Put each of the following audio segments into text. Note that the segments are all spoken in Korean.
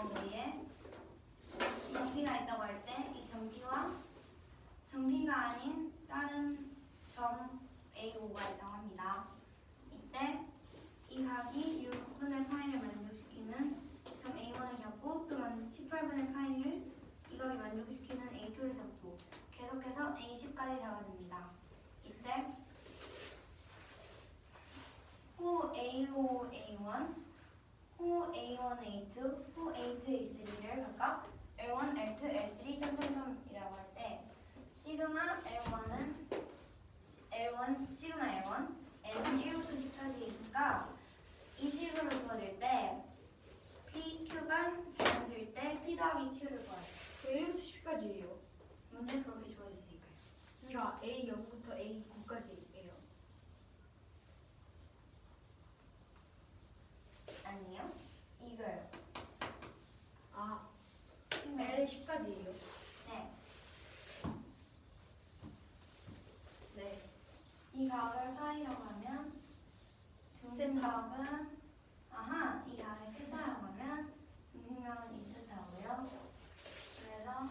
위에 점피가 있다고 할 때 이 점피와 점피가 아닌 다른 점 A5가 있다고 합니다. 이때 이 각이 6분의 파이를 만족시키는 점 A1을 잡고 또 18분의 파이를 이 각이 만족시키는 A2를 잡고 계속해서 A10까지 잡아줍니다. 이때 호 A5, A1, 호 A1, A2, 호 A2, A3를 각각 L1, L2, L3 점점점이라고 할 때 시그마 L1은 L1, 시그마 L1, N은 1부터 10까지니까 이 식으로 주어질 때 PQ가 자연수일 때 P 더하기 Q를 구해요. 1부터 10까지예요. 문제에서 그렇게 주어졌으니까요. 그러니까 A0부터 A9까지예요. 아니요. 이거요. 아, L10까지예요. 네. 네. 이 각을 파이라고 하면 중심각은 이 각을 세타라고 하면 중심각은 이세타고요. 그래서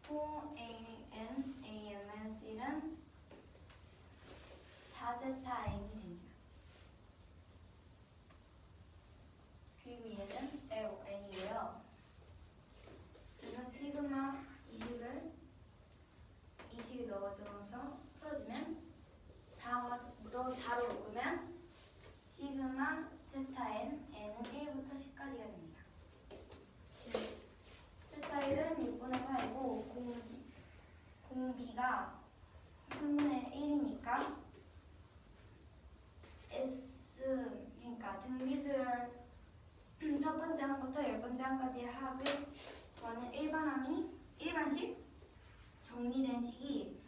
호 AN, AN-1은 4세타 N이 됩니다. 그리고 얘는 LN이고요. 그래서 시그마 이 식을 넣어줘서 풀어주면 4로 묶으면 시그마 세타 N, N은 1부터 10까지가 됩니다. 세타 1은 6분의 8이고 공비가 3분의 1이니까 S, 그러니까 등비수열 첫 번째 항부터 10번째 항까지의 합을 구하는 일반식 정리된 식이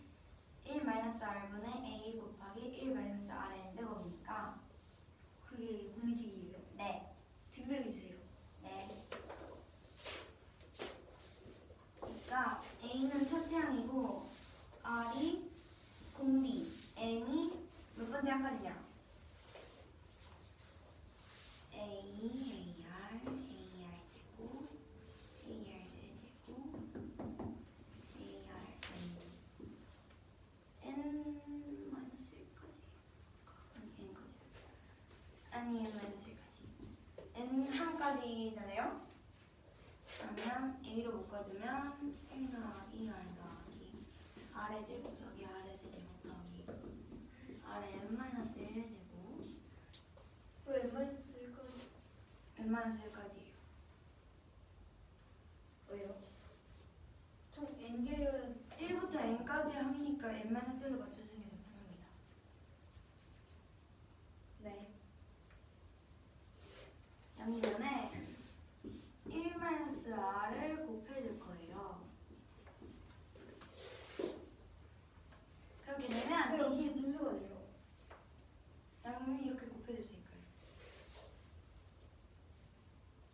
1-R분의 A 곱하기 1-Rn 제곱이니까 그게 공식이에요. 네. 뒷면이세요. 네. 그러니까 A는 첫째 항이고 R이 공비, N이 몇 번째 항까지냐? A, AR, AR 제곱, AR 제곱, AR N-1까지 N까지 아니 N-1까지 N1까지잖아요. 그러면 A로 묶어주면 1 더하기 R 더하기 R의 제곱 더하기 R의 제곱 더하기 R의 N-1의 제곱 왜 N-1까지? N-1까지예요. 왜요? 총 N개는 1부터 N까지 항이니까 N-1로 맞춰주는 게 더 편합니다. 네. 양면에 1-R을 곱해줄 거예요. 그렇게 되면 왜 이 식 분수가 돼요? 양면이 이렇게 곱해질 수 있어요.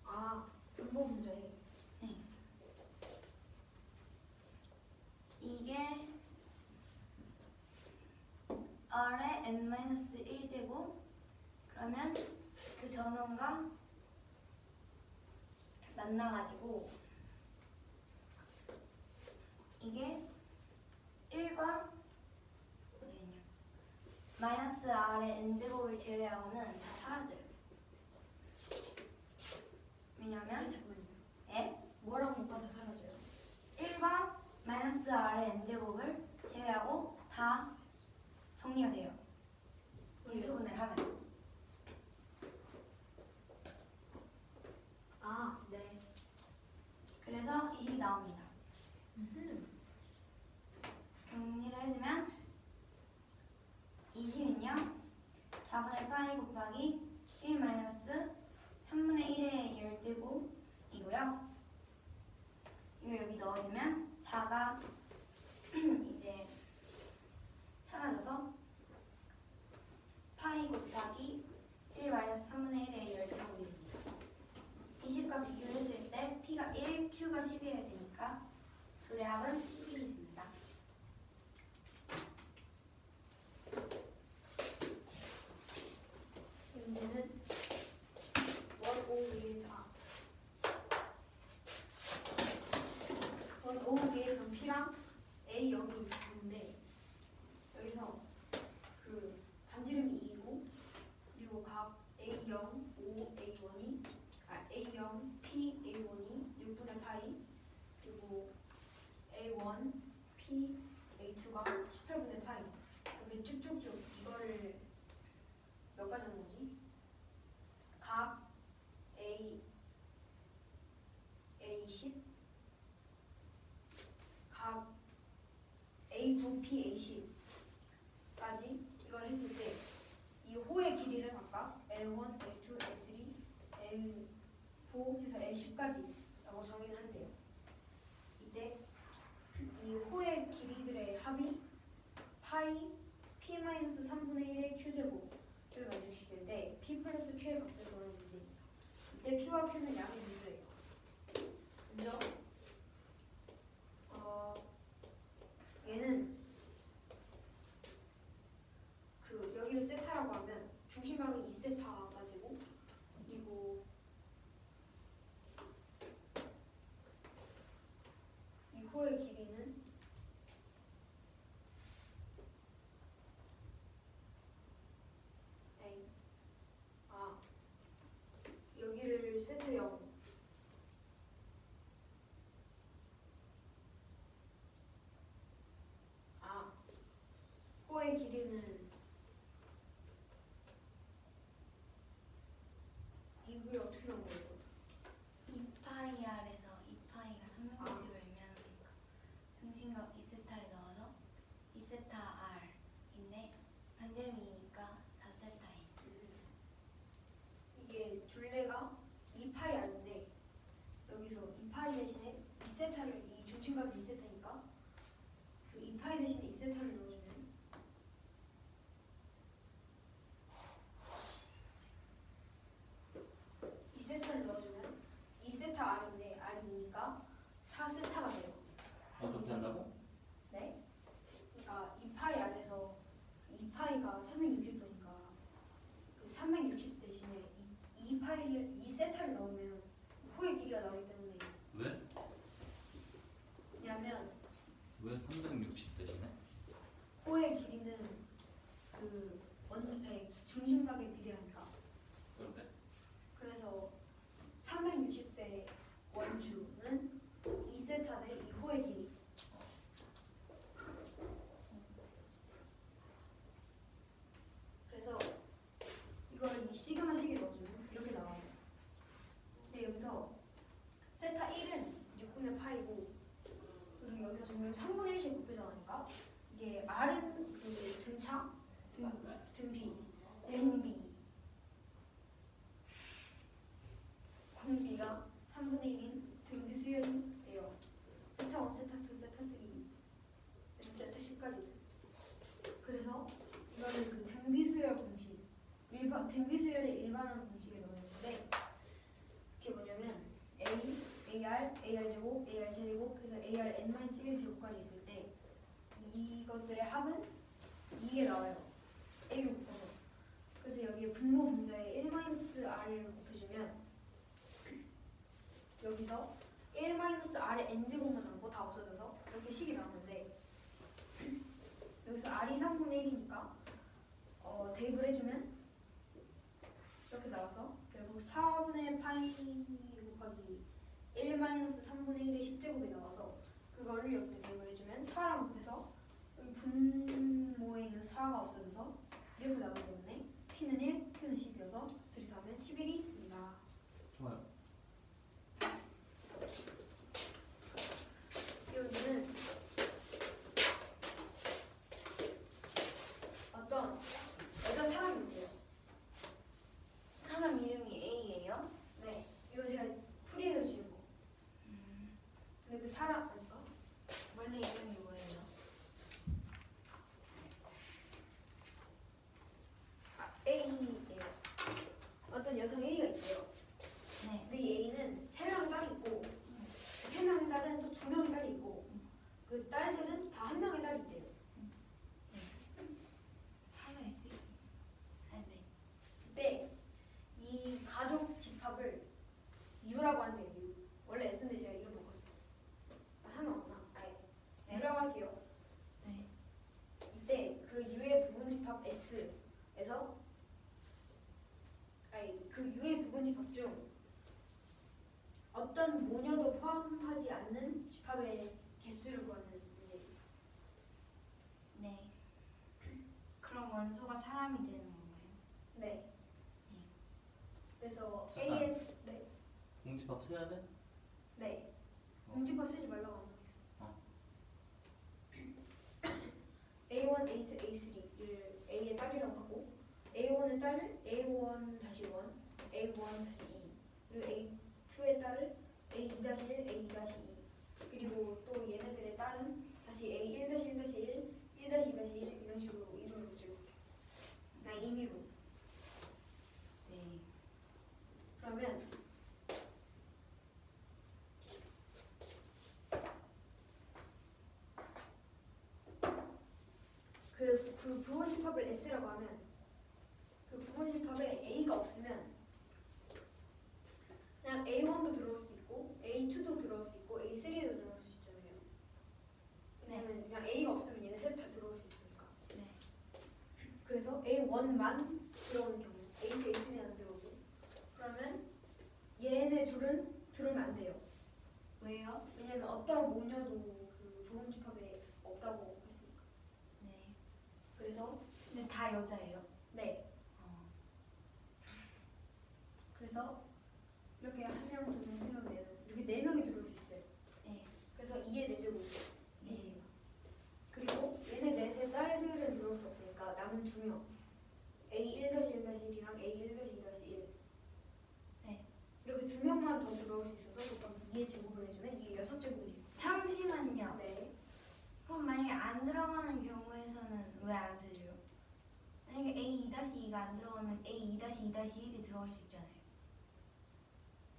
아, 분모 문제. 네. 이게 R의 N-1제곱 그러면 그 전원과 만나가지고 이게 1과 어디있냐 마이너스 R의 N제곱을 제외하고는 다 사라져요. 왜냐면 잠깐만요. 에? 뭐랑 뭐가 다 사라져요? 1과 마이너스 R의 N제곱을 제외하고 다 정리가 돼요. 인수분해를 하면. 아, 네. 그래서 이 식이 나옵니다. 정리를 해주면 이 식은요 4분의 파이 곱하기 1 마이너스 3분의 1의 10제곱이고요. 이거 여기 넣어주면 4가 이제 사라져서 파이 곱하기 1 마이너스 3분의 1의 10제곱이 됩니다. 이 식과 비교를 했을 때 P가 1, Q가 10이어야 되니까 둘의 합은 11이 됩니다. 문제는 월, 오, 일, 자. A0 O A1이 A0 P A1이 6분의 파이 그리고 A1 P A2가 18분의 파이 이렇게 쭉쭉쭉 이거를 몇 가지 하는 거지? 각 A10 각 A9 P A10까지 이걸 했을 때 이 호의 길이를 각각 L1, L2, L3, L4 해서 L10까지라고 정의를 한대요. 이때 이 호의 길이들의 합이 파이 P-3분의 1의 Q제곱을 만족시킬 때 P 플러스 Q의 값을 구하는 문제입니다. 이때 P와 Q는 양의 분수예요. 먼저 얘는 그 여기를 세타라고 하면 중심각은 2세타가 되고 그리고 이 호의 길이는 여기를 세트 0 호의 길이는 이게 어떻게 나온 거예요? 2파이 R에서 2파이가 360을 의미하니까 중심각 2세타를 넣어서 2세타 R인데 반지름이니까 4세타인. 이게 둘레가 2파이 R인데 여기서 2파이 대신에 2세타를 이 중심각이 2세타니까 그 2파이 대신에 2세타를 넣어주면 2세타를 넣어주면 2세타 R인데 R이니까 4세타가 돼요. 어떻게 한다고? 네? 그러니까 2파이 R에서 2파이가 360도니까 그 360 대신에 2파이를 2세타를 넣으면 호의 길이가 나오기 때문에 왜? 왜냐면 왜 360 대신에? 호의 길이는 그 중심각에 비례하니까 그런데 그래서 360배 원주는 2세타 대 이 호의 길이 그래서 이걸 이 시그마식에 넣어주면 이렇게 나와요. 근데 여기서 세타 1은 6분의 파이고 그리고 여기서 점점 3분의 1씩 곱해져 가니까 이게 R은 그 등차 등비 공비가 3분의 1인 등비 수열이 돼요. 세타 1, 세타 2, 세타 3 그래서 세타 10까지. 그래서 이거는 그 등비 수열 공식 등비 수열의 일반한 공식에 넣었는데 그게 뭐냐면 AR 제곱, AR 제곱 그래서 AR n-1 제곱까지 있을 때 이것들의 합은 이게 나와요. A를 곱해서. 그래서 여기에 분모 분자에 1-R을 곱해주면 여기서 1-R의 n제곱만 남고 다 없어져서 이렇게 식이 나오는데 여기서 R이 3분의 1이니까 대입을 해주면 이렇게 나와서 결국 4분의 파이 곱하기 1-3분의 1의 10제곱이 나와서 그거를 여기다 대입을 해주면 4랑 곱해서 여기 분모에 있는 4가 없어져서 이렇게 나오기 때문에 P는 1, Q는 10이어서 둘이서 하면 11이 됩니다. 좋아요. 이 문제는 어떤 여자 사람인데요. 사람 이름이 A예요? 네, 이거 제가 풀이해서 지은 거. 근데 그 사람 아닌가? 원래 이름이 뭐예요? 그 U의 부분집합 중 어떤 모녀도 포함하지 않는 집합의 개수를 구하는 문제입니다. 네. 그럼 원소가 사람이 되는 건가요? 네. 그래서 잠깐. A의 네. 공집합 써야 돼? 네. 어. 공집합 쓰지 말라고 안 하고 어. 있어. A1, A2, A3를 A의 딸이라고 하고 A1의 딸을 A1-1, A1-2 그리고 A2의 딸을 A2-1, A2-2 그리고 또 얘네들의 딸은 다시 A1-1, 1-2-1 이런 식으로 이름을 붙여볼게요. 그냥 임의로. 네. 그러면 그 부분집합을 S라고 하면 그 부분집합에 A가 없으면 그냥 A1도 들어올 수 있고 A2도 들어올 수 있고 A3도 들어올 수 있잖아요. 왜냐면 그냥 A가 없으면 얘네 셋 다 들어올 수 있으니까. 네. 그래서 A1만 들어오는 경우 A2, A3는 안 들어오고 그러면 얘네 둘은 들어오면 안 돼요. 왜요? 왜냐면 어떤 모녀도 그 부분집합에 없다고 했으니까. 네. 그래서 근데 다 여자예요? 네. 어. 그래서 이렇게 한 명, 두 명, 세 명, 네 명 이렇게 네 명이 들어올 수 있어요. 네. 그래서 2의 4제곱. 네. 그리고 얘네 넷의 딸들은 들어올 수 없으니까 남은 두 명. A1-1-1이랑 A1-2-1. 네. 이렇게 두 명만 더 들어올 수 있어서 곱하기 2의 제곱을 해주면 이게 6제곱이 돼요. 잠시만요. 네. 그럼 만약에 안 들어가는 경우에서는 왜 안 쓰죠? 만약에 A2-2가 안 들어가면 A2-2-1이 들어갈 수 있잖아요.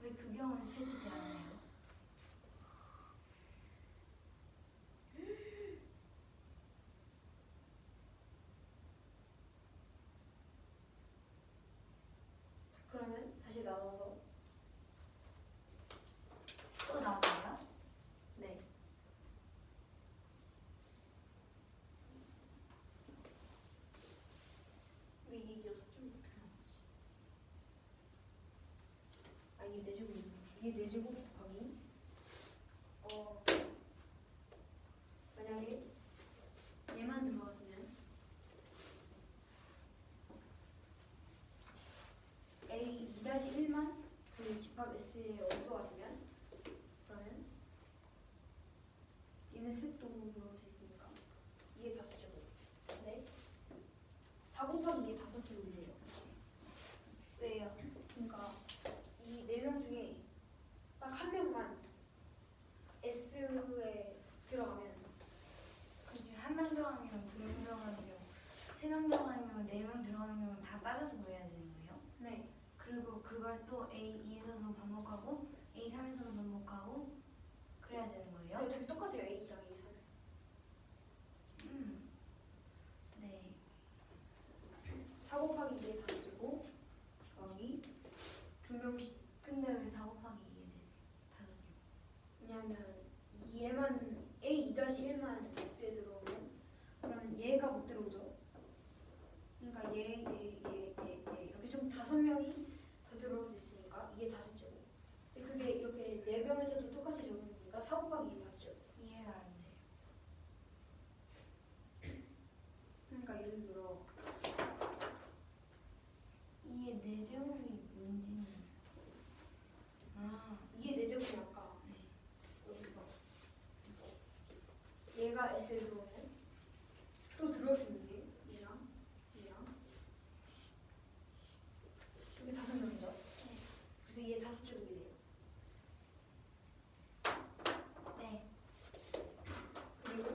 왜 그 경우는 세지지 않아요? 그러면 다시 나눠서 또 나와요? 네. 근데 이게 6제곱 어떻게 나오지? 아 이게 4제곱이구나. 이게 4제곱 곱하기 만약에 얘만 들어왔으면 A2-1만 그 집합 S의 원소가 되면 그러면 얘네 셋도 들어올 수 있으니까 이게 5제곱. 근데 4 곱하기 이게 5제곱이 돼요. 왜요? 그러니까 이 4명 중에 딱 한 명만 S에 들어가면 그중에 한 명 들어가는 경우, 두 명 들어가는 경우, 세 명 들어가는 경우, 네 명 들어가는 경우 다 따져서 모여야 되는 거예요? 네. 그리고 그걸 또 A2에서도 반복하고 A3에서도 반복하고 그래야 되는 거예요? 어차피 똑같아요. A랑 A3에서. 네. 4 곱하기 이게 5제곱 더하기 2명씩. 근데 왜 4 곱하기 2에 다르죠? 왜냐면 얘만 A2-1만 S에 들어오면 그러면 얘가 못 들어오죠. 그러니까 얘 이렇게 좀 5명이 더 들어올 수 있으니까 이게 5제곱. 근데 그게 이렇게 4명에서도 똑같이 적용되니까 4 곱하기 2는 5제곱. 이해가 안 돼요. 그러니까 예를 들어 2의 4제곱이 뭔지는 이게 4제곱이 아까 네. 여기서 얘가 S에 들어오면 또 들어올 수 있는 게 얘랑 이게 5명이죠. 그래서 이게 5제곱이 돼요. 네. 그리고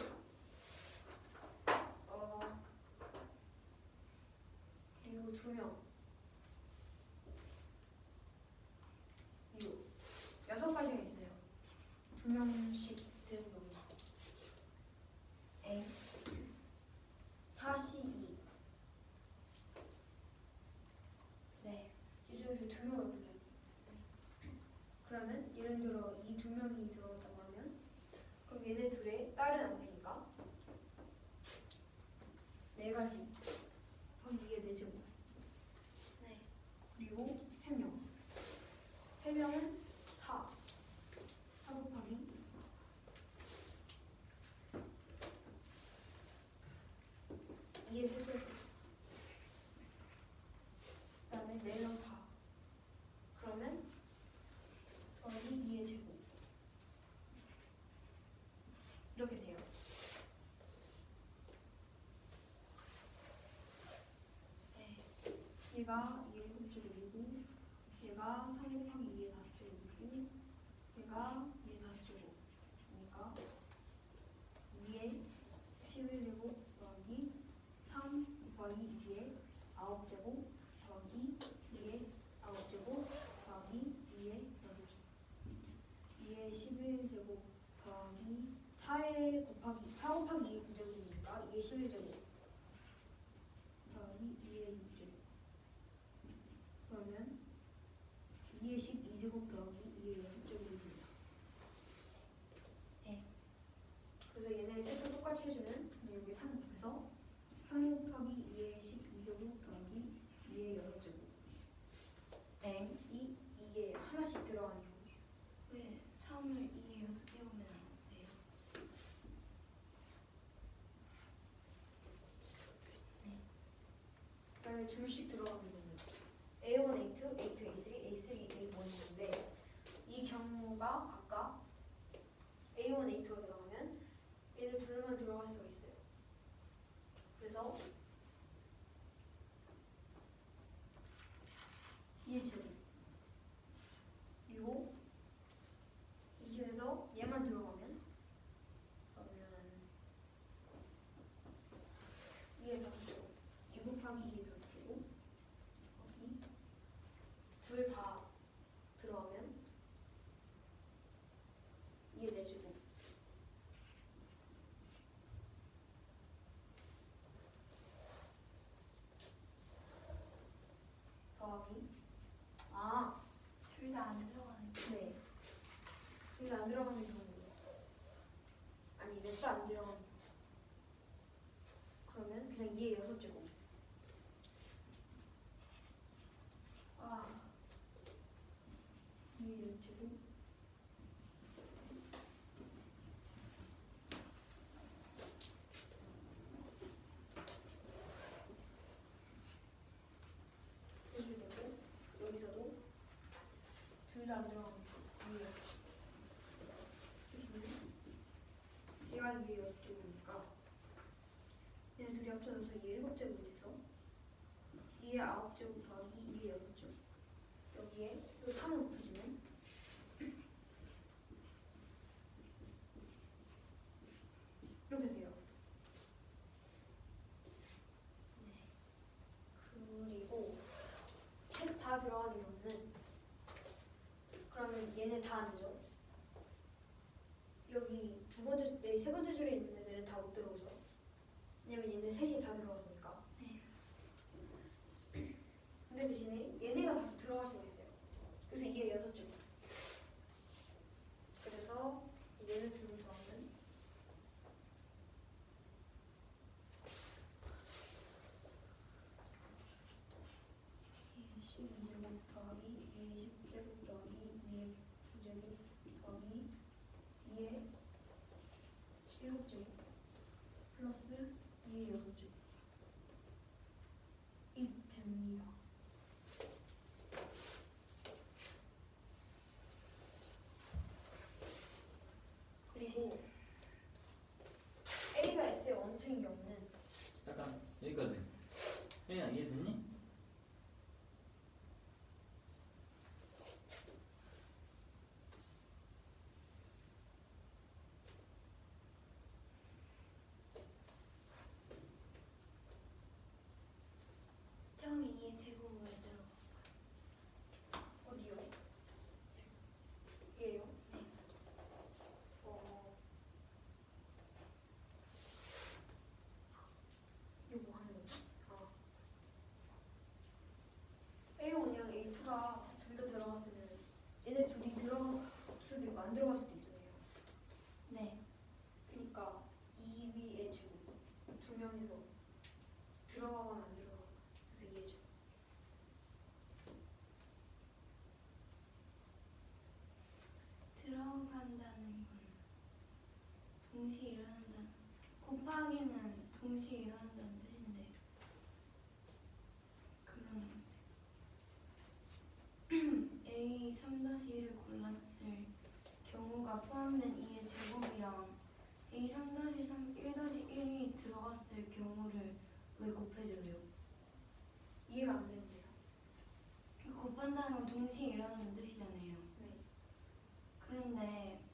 그리고 2명 6가지가 있어요. 2명씩 되는 경우. A 4C2. 네. 이 중에서 2명을 골라요. 그러면 예를 들어 이 2명이 들어온다고 하면 그럼 얘네 둘의 딸은 안 되니까 4가지. 그럼 이게 4제곱. 네. 그리고 3명. 설명은 4. 4 곱하기 2의 세제곱. 그다음에 4명 다. 그러면 더하기 2의 제곱. 이렇게 돼요. 네. 얘가 2의 7제곱이고 얘가 3 곱하기 2의 5제곱이고 얘가 2의 5제곱. 그러니까 2의 11제곱 더하기 3 곱하기 2의 9제곱 더하기 2의 9제곱 더하기 2의 6제곱. 2의 11제곱 더하기 4의 곱하기 4 곱하기 2의 9제곱이니까 2의 11제곱 더하기 2의 6제곱. 그러면 2의 12제곱 더하기 2의 6제곱이 됩니다. 네. 그래서 얘네 셋도 똑같이 해주면 여기 3 곱해서 3 곱하기 2의 12제곱 더하기 2의 6제곱. 네. 이 2에 하나씩 들어가니까. 왜 3을 2에 6개우면 안 돼요? 그다음에 둘씩 들어가는 거는 A1, A2, A2, A3, A3, A1인데 이 경우가 각각 A1, A2가 들어가면 얘네 둘만 들어갈 수가 있어요. 그래서 이 제곱 그리고 이 중에서 얘만 들어가면 그러면 2의 5제곱 2 곱하기 2의 5제곱 여기 둘 다 들어가면 2의 4제곱 더하기 둘 다 안 들어가는 거. 네. 둘 다 안 들어가는 경우예요. 아니 넷도 안 들어가는 경우. 그러면 그냥 2의 6제곱. 아 2의 6제곱 이렇게 되고 여기서도 둘 다 안 들어가는 경우 2의 얘가 2의 6제곱이니까 얘네 둘이 합쳐져서 2의 7제곱이 돼서 2의 9제곱 더하기 2의 6제곱 여기에 또 3을 곱해주면 이렇게 돼요. 그리고 셋 다 들어가는 경우는 그러면 얘네 다 아니죠. 여기 세 번째 줄에 있는 애들은 다 못 들어오죠. 왜냐면 얘네 셋이 다 들어갔으니까. 네. 근데 대신에 얘네가 다 들어갈 수가 있어요. 그래서 2의 6제곱. 그래서 얘네 둘을 더하면 2의 12제곱 더하기 2의 10제곱 더하기 2의 9제곱 더하기 2의 7제곱 플러스 2의 6제곱 이 됩니다. 그리고 A가 S의 원투인 경우는 잠깐 여기까지. 혜인아 이해됐니? 처음에 2의 제곱을 들어가. 어디요? 얘요? 네. 이게 뭐 하는 거지? A1이랑 A2가 둘 다 들어갔으면 얘네 둘이 들어갈 수도 있고 안 들어갈 수도 있잖아요. 네. 그러니까 2의 제곱 두 명이서 들어가거나 안 들어가거나 그래서 2의 제곱 동시에 일어난다는 곱하기는 동시에 일어난다는 뜻인데 그런 A 3-1을 골랐을 경우가 포함된 이의 제곱이랑 A 3-3 1-1이 들어갔을 경우를 왜 곱해줘요? 이해가 안 되는데요. 곱한다는 건 동시에 일어나는 뜻이잖아요. 네. 그런데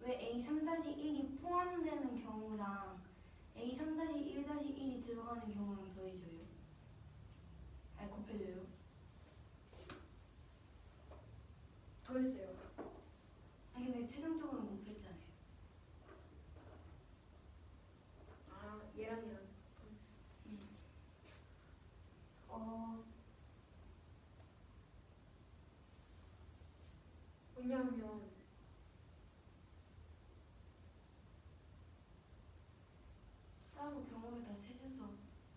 왜 A 3-1이 포함되는 경우랑 A 3-1-1이 들어가는 경우랑 더해줘요? 아니 곱해줘요? 더 했어요. 아니 근데 최종적으로 곱했잖아요. 아, 얘랑 왜냐하면 따로 경우를 다 세줘서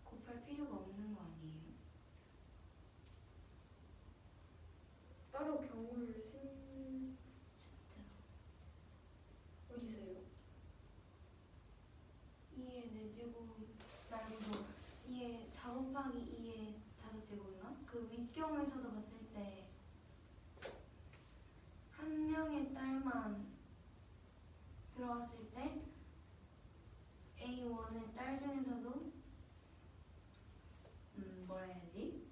곱할 필요가 없는 거 아니에요? 따로 경우를 진짜 어디서요? 2의 4제곱 말고도 2의 4 곱하기 2의 5제곱인가? 그 윗경우에서도 봤을 때 한 명의 딸만 들어갔을 때 A1의 딸 중에서도 뭐라 해야지?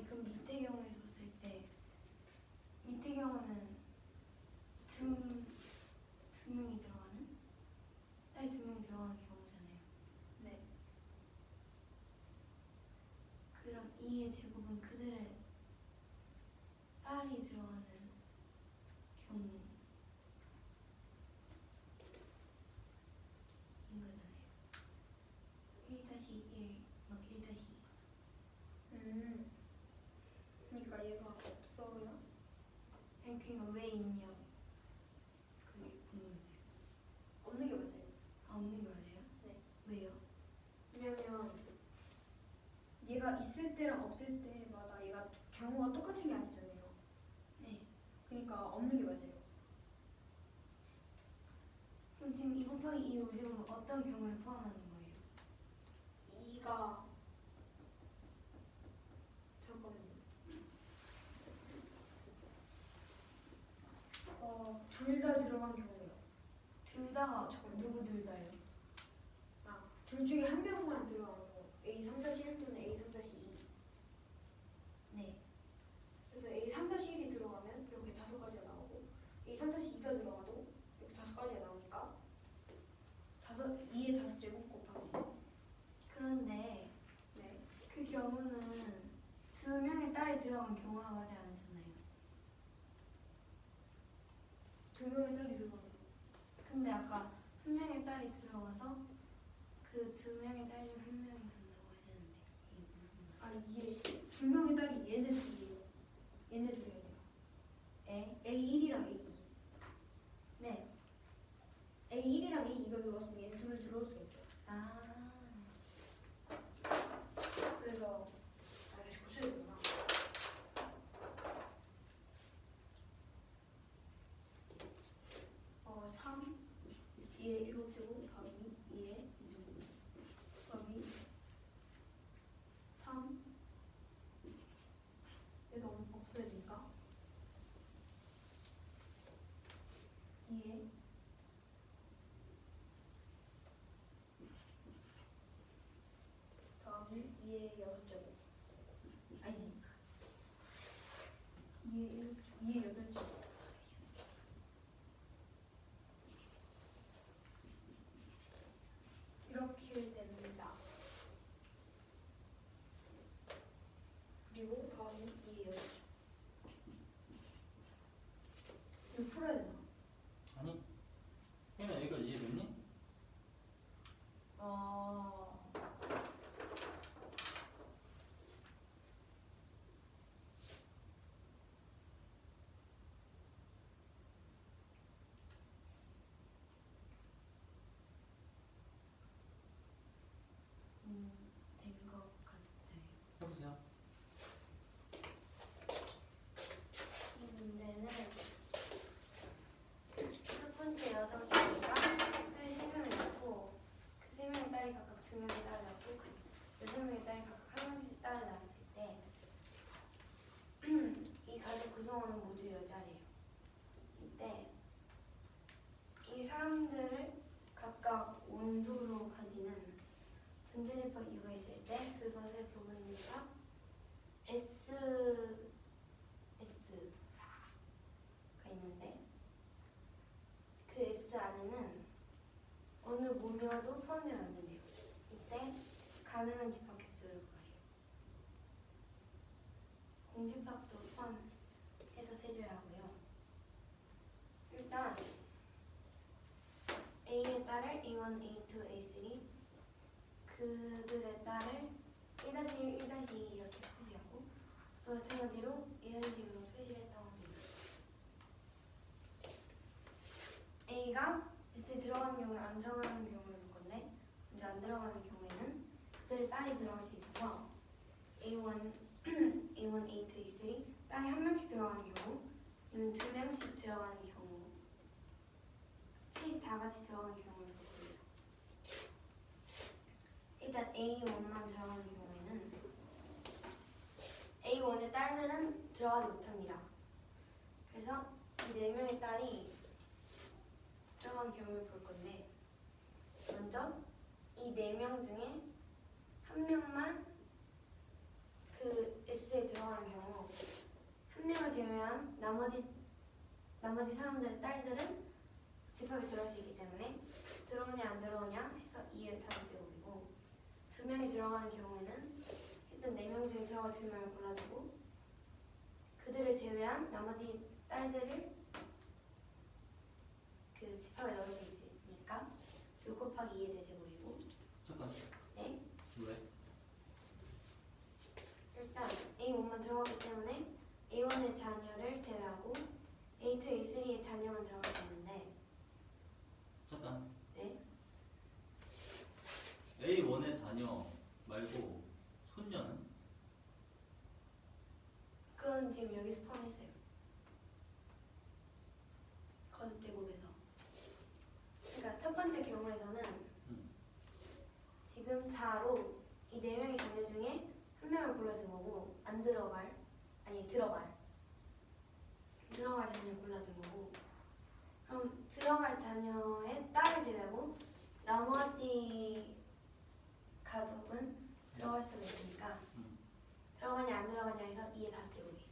그럼 밑의 경우에서 봤을 때 밑의 경우는 두 명이 들어가는? 딸 2명이 들어가는 경우잖아요. 네. 그럼 2의 제곱은 그들의 딸이 들어가는 경우인 거잖아요. 1-1 막 1-2 그러니까 얘가 없어요. 아니 그니까 왜 있냐 그게 궁금해요. 없는 게 맞아요. 아 없는 게 맞아요? 네. 왜요? 왜냐면 얘가 있을 때랑 없을 때마다 얘가 경우가 똑같은 게 아니잖아요. 네. 그러니까 없는 게 맞아요. 그럼 지금 2 곱하기 2 오제곱은 어떤 경우를 포함하는 거예요? 2가 잠깐만요. 둘 다 들어간 경우요. 둘 다가 잠깐만요. 누구 둘 다요? 둘 중에 한 명만 들어간 경우. A 3-1 또는 A 3-2. 네. 그래서 A 3-1이 들어가면 이렇게 5가지가 나오고 A 3-2가 들어가도 이렇게 5가지가 나오니까 2의 5제곱 곱하기. 그런데 네. 그 경우는 2명의 딸이 들어간 경우라고 하지 않으셨나요? 2명의 딸이 들어가요. 근데 아까 1명의 딸이 들어가서 그 2명의 딸 중 1명이 간다고 하셨는데 이게 무슨 말이에요? 이게 2명의 딸이 얘네 둘이에요. 얘네 둘이야 돼요. A1이랑 A2. 네. A1이랑 A2가 들어왔으면 얘네 둘을 들어올 수가 있죠. 아. 그래서 다시 고쳐야 되구나. 3 2의 7제곱 더하기 2의 2제곱 더하기 3 얘도 없어야 되니까 2의 더하기 2의 6제곱 아니지 2의 8제곱 이렇게 됩니다. 그리고 더하기 2의 6제곱 이거 풀어야 되나? 아니 혜연아 여기까지 이해됐니? 된 거 원소로 가지는 전자집합 U가 있을 때 그것의 부분집합 S가 있는데 그 S 안에는 어느 모묘도 포함되면 안 된대요. 이때 가능한 집합 개수를 구하래요. 공집합도 포함해서 세줘야 하고요. 일단 A의 딸을 A1, A2, A3 그들의 딸을 1-1, 1-2 이렇게 표시하고 그 마찬가지로 이런 식으로 표시를 했다고 합니다. A가 S에 들어가는 경우를 안 들어가는 경우를 볼 건데 먼저 안 들어가는 경우에는 그들의 딸이 들어갈 수 있어서 A1, A1, A2, A3 딸이 한 명씩 들어가는 경우 아니면 두 명씩 들어가는 경우 셋이 다 같이 들어가는 경우를 볼 겁니다. 일단 A1만 들어가는 경우에는 A1의 딸들은 들어가지 못합니다. 그래서 이 4명의 딸이 들어간 경우를 볼 건데 먼저 이 4명 중에 한 명만 그 S에 들어가는 경우 한 명을 제외한 나머지 사람들의 딸들은 집합에 들어갈 수 있기 때문에 들어오냐 안 들어오냐 해서 2의 5제곱이고 2명이 들어가는 경우에는 일단 4명 중에 들어갈 2명을 골라주고 그들을 제외한 나머지 딸들을 그 집합에 넣을 수 있으니까 6 곱하기 2의 4제곱이고 잠깐. 네? 왜? 일단 A1만 들어가기 때문에 A1의 자녀를 제외하고 A2, A3의 자녀만 들어갈 수 있는데 잠깐. 네? A1의 자녀 말고 손녀는? 그건 지금 여기서 포함했어요. 거듭제곱에서. 그러니까 첫 번째 경우에서는 지금 4로 이 4명의 자녀 중에 한 명을 골라준 거고 안 들어갈 들어갈 자녀를 골라준 거고 그럼 들어갈 자녀의 딸을 제외하고 나머지 가족은 들어갈 수가 있으니까 들어가냐 안 들어가냐 해서 2의 5제곱이에요.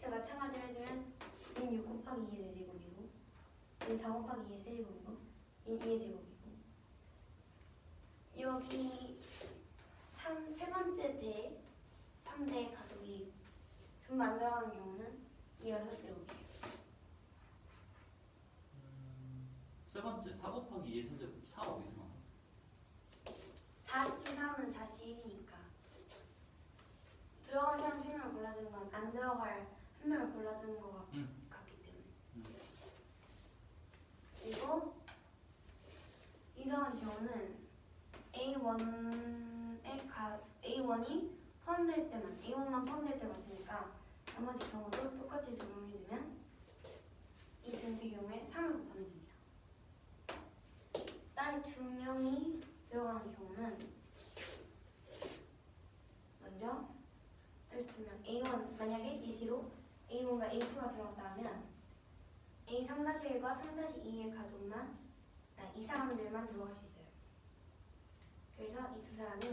마찬가지로 해주면 인 6 곱하기 2의 4제곱이고 인 4 곱하기 2의 세제곱이고 인 2의 제곱이고 여기 세 번째 대 3대 가족이 전부 안 들어가는 경우는 2의 6제곱이에요. 세 번째 4 곱하기 2의 세제곱 4 어디서 나와? 4시 3은 4시 1이니까 들어갈 사람 3명을 골라주는 건 안 들어갈 한 명을 골라주는 것 같기 때문에 그리고 이러한 경우는 A1이 포함될 때만 A1만 포함될 때만 쓰니까 나머지 경우도 똑같이 적용해주면 이 전체 경우에 3을 곱하면 됩니다. 딸 2명이 들어가는 경우는 먼저 딸 2명 A1 만약에 예시로 A1과 A2가 들어갔다 하면 A3-1과 3-2의 가족만 이 사람들만 들어갈 수 있어요. 그래서 이 두 사람이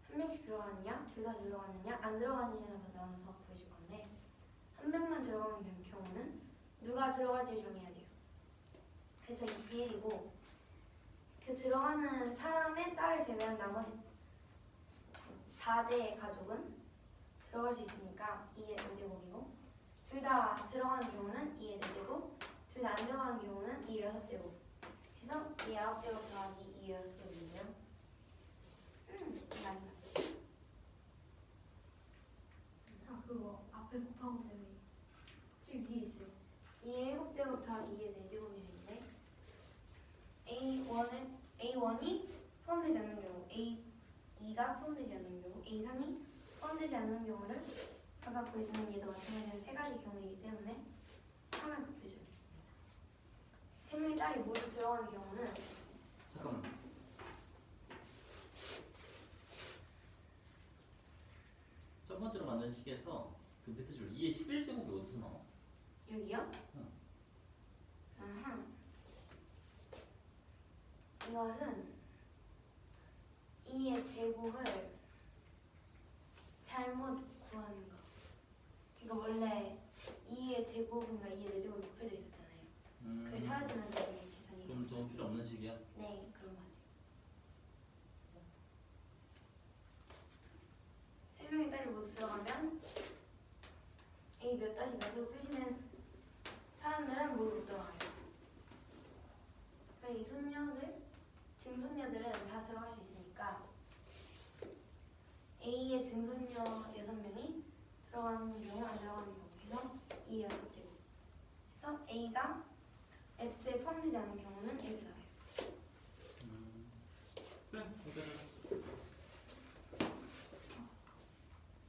한 명씩 들어가느냐 둘 다 들어가느냐 안 들어가느냐로 나눠서 구해줄 건데 한 명만 들어가는 경우는 누가 들어갈지 정해야 돼요. 그래서 이 CL이고 그 들어가는 사람의 딸을 제외한 나머지 4대의 가족은 들어갈 수 있으니까 2의 5제곱이고 둘 다 들어가는 경우는 2의 4제곱 둘 다 안 들어가는 경우는 2의 6제곱 해서 2의 9제곱 더하기 2의 6제곱이고요. 맞나? 그거 앞에 곱하면 되네. 저기 위에 있어요. 2의 7제곱 더하기 2의 4제곱이 되는데 A1이 포함되지 않는 경우 A2가 포함되지 않는 경우 A3이 포함되지 않는 경우를 아까 보여주는 얘도 마찬가지로 세 가지 경우이기 때문에 3을 곱해주겠습니다. 세 명의 딸이 모두 들어가는 경우는 잠깐만. 첫 번째로 만든 식에서 그 밑에 줄 2의 11제곱이 어디서 나와? 여기요? 응. 아하. 이건 이것은 2의 제곱을 잘못 구하는 거. 이거 원래 2의 제곱인가 2의 4제곱이 곱해져 있었잖아요. 그게 사라지면서 이게 계산이. 그럼 좀 필요 없는 식이야? 네, 그런 거 같아요. 세 명의 딸이 모두 들어가면 A 몇 다시 몇으로 표시된 사람들은 모두 못 들어가요. 그럼 이 손녀들, 증손녀들은 다 들어갈 수 있으니까 A의 증손녀 6명이 들어가는 경우 안 들어가는 경우 그래서 2의 6제곱. 그래서 A가 F에 포함되지 않는 경우는 이렇게 나와요.